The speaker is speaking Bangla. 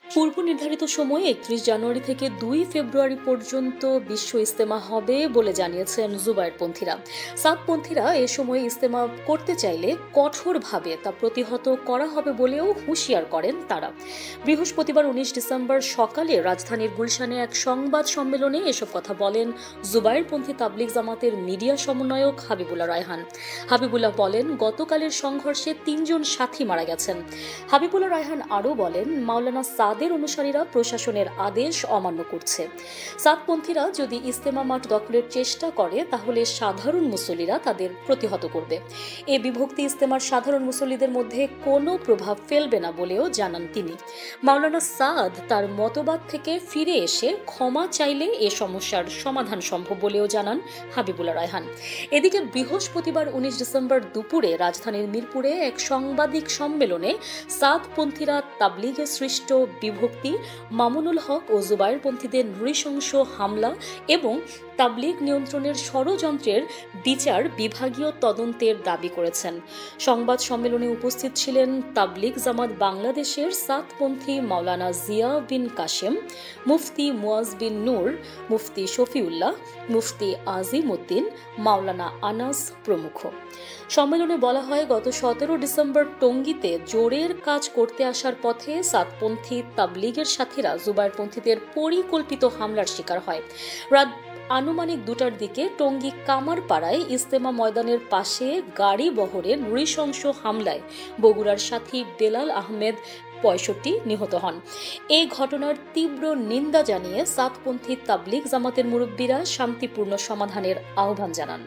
পূর্ব নির্ধারিত সময়ে ৩১ জানুয়ারি থেকে ২ ফেব্রুয়ারি পর্যন্ত বিশ্ব ইজতেমা হবে বলে জানিয়েছেন জুবায়েরপন্থীরা। সাদপন্থীরা এ সময় ইজতেমা করতে চাইলে কঠোরভাবে তা প্রতিহত করা হবে বলেও হুঁশিয়ার করেন তারা। বৃহস্পতিবার ১৯ ডিসেম্বর সকালে রাজধানীর গুলশানে এক সংবাদ সম্মেলনে এসব কথা বলেন জুবায়েরপন্থী তাবলিগ জামাতের মিডিয়া সমন্বয়ক হাবিবুল্লাহ রায়হান। হাবিবুল্লাহ বলেন, গতকালের সংঘর্ষে ৩ জন সাথী মারা গেছেন। হাবিবুল্লাহ রায়হান আরও বলেন, মাওলানা সাদের অনুসারীরা প্রশাসনের আদেশ অমান্য করছে। সাদপন্থীরা যদি ইজতেমা মাঠ দখলের চেষ্টা করে তাহলে সাধারণ মুসল্লিরা তাদের প্রতিহত করবে। এ বিভক্তি ইজতেমার সাধারণ মুসল্লিদের মধ্যে কোনো প্রভাব ফেলবে না বলেও জানান তিনি। মাওলানা সাদ তার মতবাদ থেকে ফিরে এসে ক্ষমা চাইলে এ সমস্যার সমাধান সম্ভব বলেও জানান হাবিবুল্লাহ রায়হান। এদিকে বৃহস্পতিবার ১৯ ডিসেম্বর দুপুরে রাজধানীর মিরপুরে এক সাংবাদিক সম্মেলনে সাদপন্থীরা তাবলিগে সৃষ্ট বিভক্তি, মামুনুল হক ও জুবায়েরপন্থীদের নৃশংস হামলা এবং তাবলিগ নিয়ন্ত্রণের ষড়যন্ত্রের বিচার বিভাগীয় তদন্তের দাবি করেছেন। সংবাদ সম্মেলনে উপস্থিত ছিলেন তাবলিগ জামাত বাংলাদেশের সাদপন্থী মাওলানা জিয়া বিন কাশেম, মুফতি মুয়াজ বিন নূর, মুফতি শফিউল্লাহ, মুফতি আজিম উদ্দিন, মাওলানা আনাস প্রমুখ। সম্মেলনে বলা হয়, গত ১৭ ডিসেম্বর টঙ্গীতে জোরের কাজ করতে আসার পথে সাদপন্থী তাবলিগের সাথীরা জুবায়েরপন্থীদের পরিকল্পিত হামলার শিকার হয়। রাত আনুমানিক ২টার দিকে টঙ্গী কামারপাড়ায় ইজতেমা ময়দানের পাশে গাড়ি বহরে নৃশংস হামলায় বগুড়ার সাথী বেলাল আহমেদ ৬৫ নিহত হন। এই ঘটনার তীব্র নিন্দা জানিয়ে সাদপন্থী তাবলিগ জামাতের মুরব্বীরা শান্তিপূর্ণ সমাধানের আহ্বান জানান।